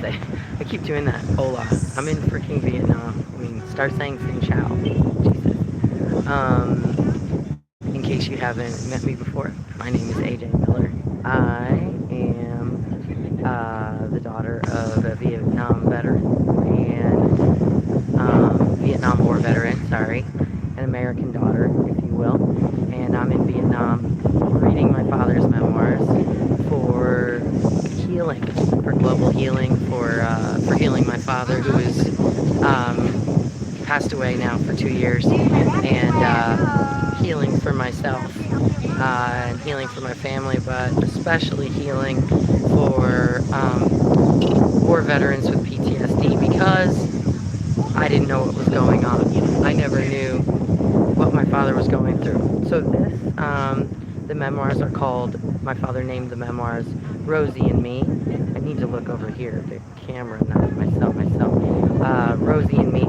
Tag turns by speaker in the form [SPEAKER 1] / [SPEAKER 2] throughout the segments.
[SPEAKER 1] say, I keep doing that. Hola. I'm in freaking Vietnam. I mean, start saying Xin Chao. Jesus. In case you haven't met me before, my name is AJ Miller. I am the daughter of a Vietnam veteran and Vietnam War veteran, sorry, an American daughter, if you will. And I'm in Vietnam reading my father's memoirs for healing, for global healing, for healing my father who is passed away now for 2 years, and healing for myself and healing for my family, but especially healing for war veterans with PTSD because I didn't know what was going on. I never knew what my father was going through. So the memoirs are called, my father named the memoirs Rosie and Me. I need to look over here at the camera, not myself. Rosie and Me.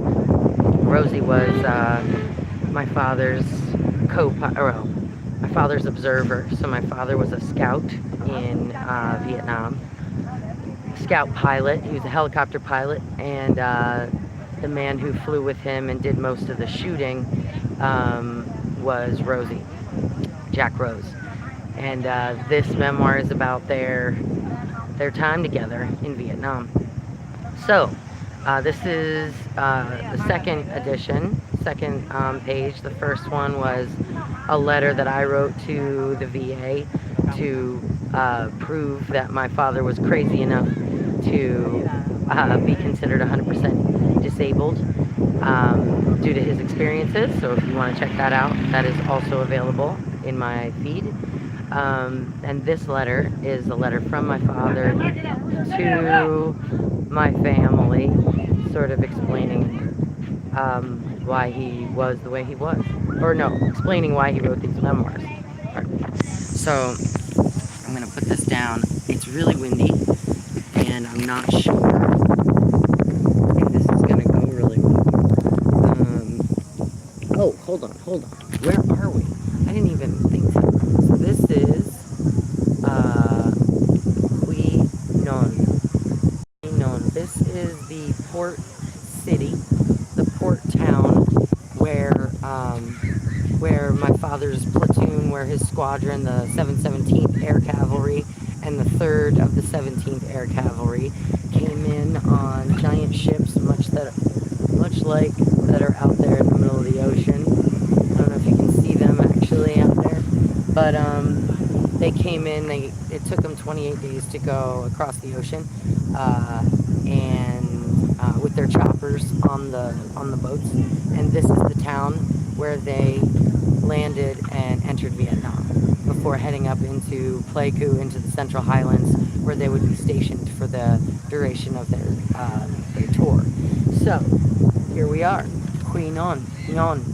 [SPEAKER 1] Rosie was my father's my father's observer. So my father was a scout in Vietnam, scout pilot. He was a helicopter pilot, and the man who flew with him and did most of the shooting was Rosie, Jack Rose. And this memoir is about their time together in Vietnam. So this is the second edition, second page. The first one was a letter that I wrote to the VA to prove that my father was crazy enough to be considered 100% disabled due to his experiences. So if you want to check that out, that is also available in my feed. And this letter is a letter from my father to my family, sort of explaining why he was the way he was. Or no, explaining why he wrote these memoirs. So I'm going to put this down. It's really windy, and I'm not sure if this is going to go really well. Oh, hold on. Where are we? I didn't even think so. So this is Quy Nhon. This is the port city, the port town where my father's platoon, where his squadron, the 717th Air Cavalry and the 3rd of the 17th Air Cavalry, came in on giant ships, much like that are out there in the middle of the ocean. I don't know if you can see them actually out there, but they came in. It took them 28 days to go across the ocean, and with their choppers on the boats. And this is the town where they landed and entered Vietnam before heading up into Pleiku, into the Central Highlands, where they would be stationed for the duration of their tour. So here we are, Quy Nhon.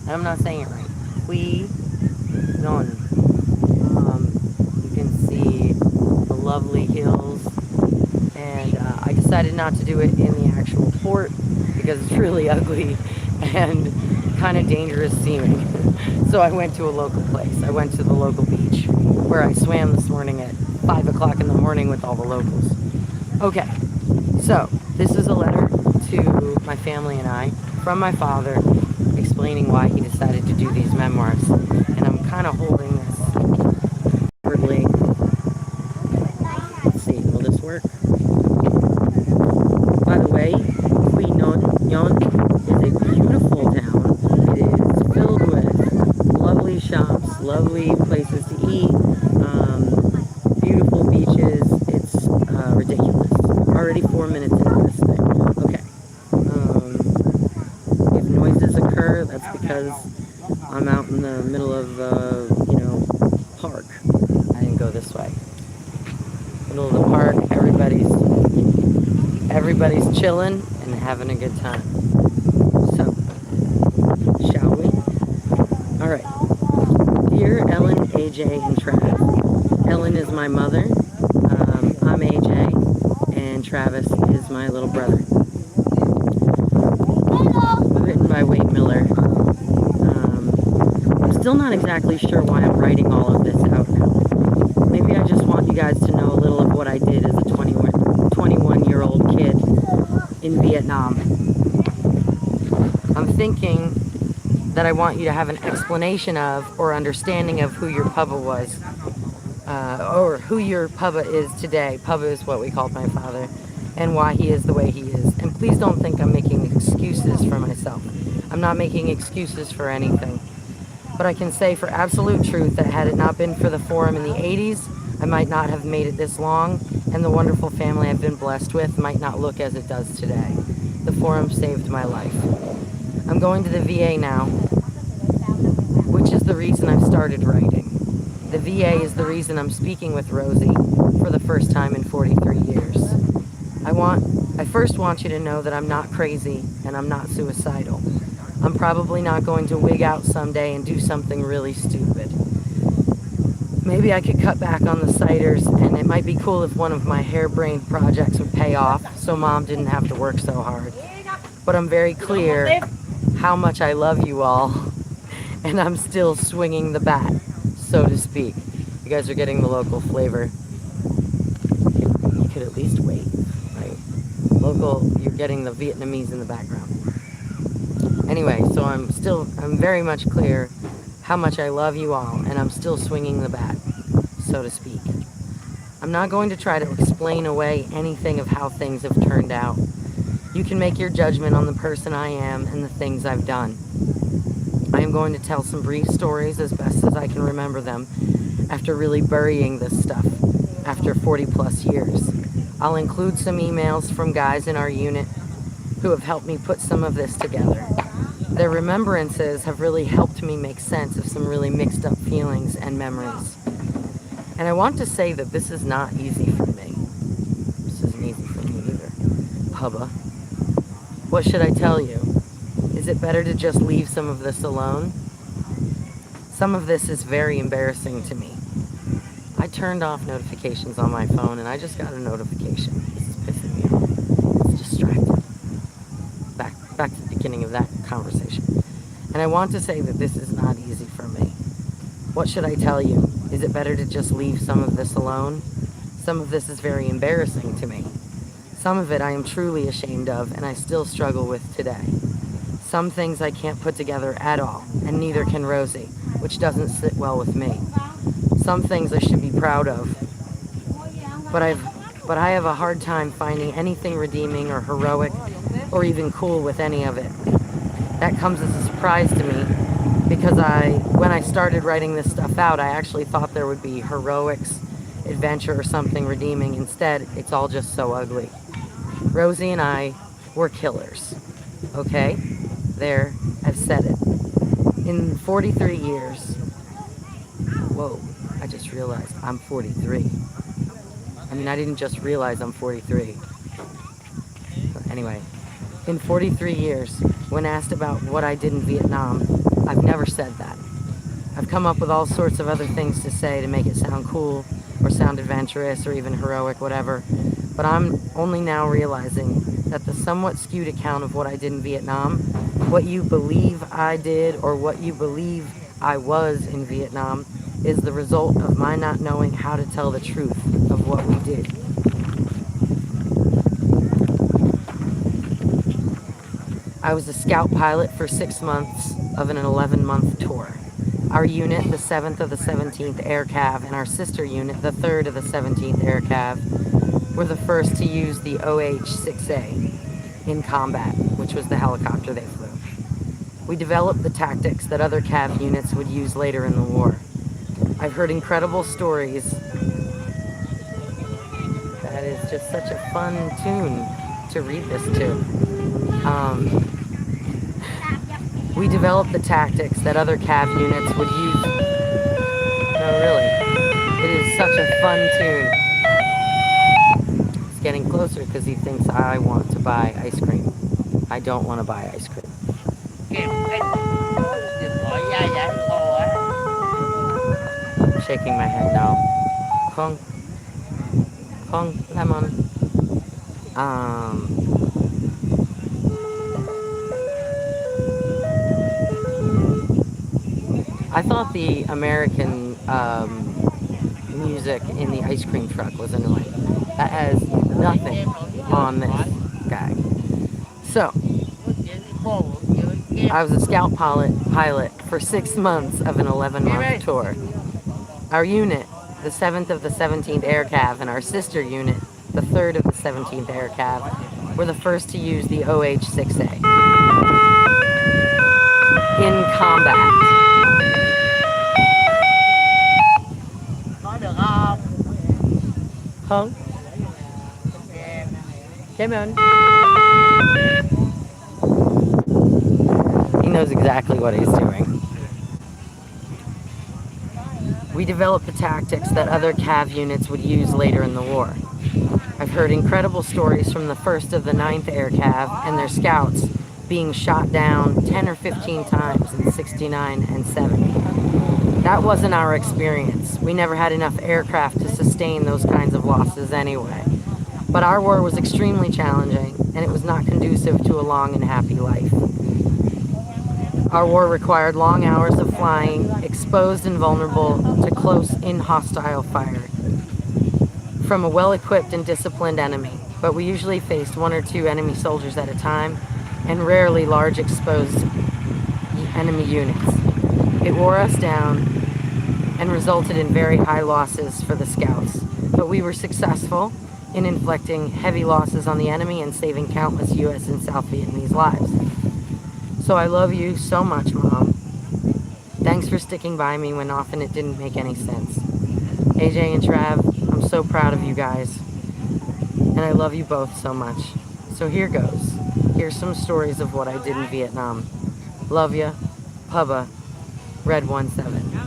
[SPEAKER 1] I'm not saying it right. Quy Nhon. You can see the lovely hills, and I decided not to do it in the actual port because it's really ugly and kind of dangerous seeming. So I went to a local place. I went to the local beach where I swam this morning at 5 o'clock in the morning with all the locals. Okay, so this is a letter to my family and I from my father explaining why he decided to do these memoirs. And I'm kind of holding this awkwardly. Let's see, will this work? By the way, Quy Nhon is a beautiful town. It is filled with lovely shops, lovely places to eat, beautiful beaches. It's ridiculous. Already 4 minutes into this thing. Okay. If noises occur, that's because I'm out in the middle of, park. I didn't go this way. Middle of the park, everybody's chilling and having a good time. So, shall we? Alright. Dear Ellen, AJ, and Travis. Ellen is my mother. I'm AJ, and Travis is my little brother. Written by Wade Miller. I'm still not exactly sure why I'm writing all of this out now. Maybe I just want you guys to know a little of what I did as a 21-year-old kid in Vietnam. I'm thinking that I want you to have an explanation of or understanding of who your Papa was, or who your Papa is today. Papa is what we called my father, and why he is the way he is. And please don't think I'm making excuses for myself. I'm not making excuses for anything. But I can say for absolute truth that had it not been for the forum in the 80s, I might not have made it this long, and the wonderful family I've been blessed with might not look as it does today. The forum saved my life. I'm going to the VA now, which is the reason I've started writing. The VA is the reason I'm speaking with Rosie for the first time in 43 years. I first want you to know that I'm not crazy and I'm not suicidal. I'm probably not going to wig out someday and do something really stupid. Maybe I could cut back on the ciders, and it might be cool if one of my harebrained projects would pay off so Mom didn't have to work so hard. But I'm very clear how much I love you all, and I'm still swinging the bat, so to speak. You guys are getting the local flavor. You could at least wait, right? Local, you're getting the Vietnamese in the background. Anyway, so I'm very much clear how much I love you all, and I'm still swinging the bat, so to speak. I'm not going to try to explain away anything of how things have turned out. You can make your judgment on the person I am and the things I've done. I am going to tell some brief stories as best as I can remember them after really burying this stuff after 40 plus years. I'll include some emails from guys in our unit who have helped me put some of this together. Their remembrances have really helped me make sense of some really mixed up feelings and memories. And I want to say that this is not easy for me. This isn't easy for me either. Hubba. What should I tell you? Is it better to just leave some of this alone? Some of this is very embarrassing to me. I turned off notifications on my phone and I just got a notification. This is pissing me off. It's distracting. Back to the beginning of that conversation. And I want to say that this is not easy for me. What should I tell you? Is it better to just leave some of this alone? Some of this is very embarrassing to me. Some of it I am truly ashamed of and I still struggle with today. Some things I can't put together at all, and neither can Rosie, which doesn't sit well with me. Some things I should be proud of, but I have a hard time finding anything redeeming or heroic or even cool with any of it. That comes as a surprise to me because when I started writing this stuff out, I actually thought there would be heroics, adventure, or something redeeming. Instead, it's all just so ugly. Rosie and I were killers. Okay? There, I've said it. In 43 years, whoa, I just realized I'm 43. I mean, I didn't just realize I'm 43. But anyway, in 43 years, when asked about what I did in Vietnam, I've never said that. I've come up with all sorts of other things to say to make it sound cool, or sound adventurous, or even heroic, whatever. But I'm only now realizing that the somewhat skewed account of what I did in Vietnam, what you believe I did, or what you believe I was in Vietnam, is the result of my not knowing how to tell the truth of what we did. I was a scout pilot for 6 months of an 11-month tour. Our unit, the 7th of the 17th Air Cav, and our sister unit, the 3rd of the 17th Air Cav, were the first to use the OH-6A in combat, which was the helicopter they flew. We developed the tactics that other Cav units would use later in the war. I've heard incredible stories. That is just such a fun tune to read this to. We developed the tactics that other Cav units would use. No, really. It is such a fun tune. It's getting closer because he thinks I want to buy ice cream. I don't want to buy ice cream. I'm shaking my head no. Không. Không, lemon. I thought the American music in the ice cream truck was annoying. That has nothing on this guy. So, I was a scout pilot for 6 months of an 11-month tour. Our unit, the 7th of the 17th Air Cav, and our sister unit, the 3rd of the 17th Air Cav, were the first to use the OH-6A in combat. Huh? Come on. He knows exactly what he's doing. We developed the tactics that other CAV units would use later in the war. I've heard incredible stories from the 1st of the 9th Air Cav and their scouts being shot down 10 or 15 times in 69 and 70. That wasn't our experience. We never had enough aircraft to sustain those kinds of losses anyway. But our war was extremely challenging, and it was not conducive to a long and happy life. Our war required long hours of flying, exposed and vulnerable to close-in hostile fire from a well-equipped and disciplined enemy, but we usually faced 1 or 2 enemy soldiers at a time, and rarely large exposed enemy units. It wore us down and resulted in very high losses for the scouts, but we were successful in inflicting heavy losses on the enemy and saving countless U.S. and South Vietnamese lives. So I love you so much, Mom. Thanks for sticking by me when often it didn't make any sense. AJ and Trav, I'm so proud of you guys, and I love you both so much. So here goes. Here's some stories of what I did in Vietnam. Love ya, Pubba, Red 17.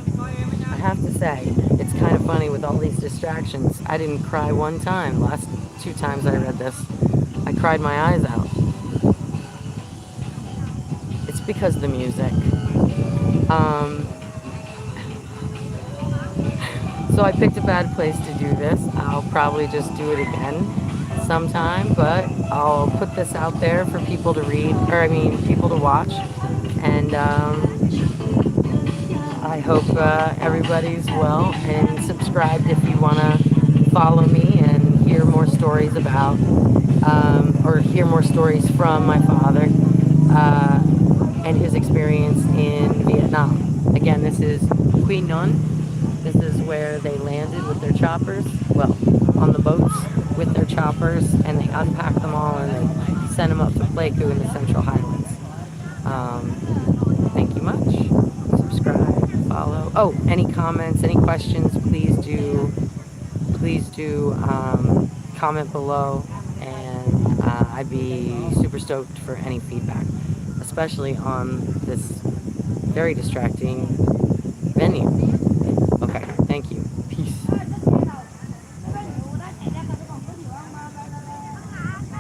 [SPEAKER 1] I have to say, it's kind of funny with all these distractions. I didn't cry one time. Last 2 times I read this, I cried my eyes out. It's because of the music. So I picked a bad place to do this. I'll probably just do it again sometime, but I'll put this out there for people to read, people to watch. And I hope everybody's well and subscribed if you want to follow me and hear more stories about, or hear more stories from my father and his experience in Vietnam. Again, this is Quy Nhon. This is where they landed with their choppers, well, on the boats with their choppers, and they unpacked them all and they sent them up to Pleiku in the Central Highlands. Thank you much. Subscribe, follow. Oh, any comments, any questions, please do comment below, and I'd be super stoked for any feedback, especially on this very distracting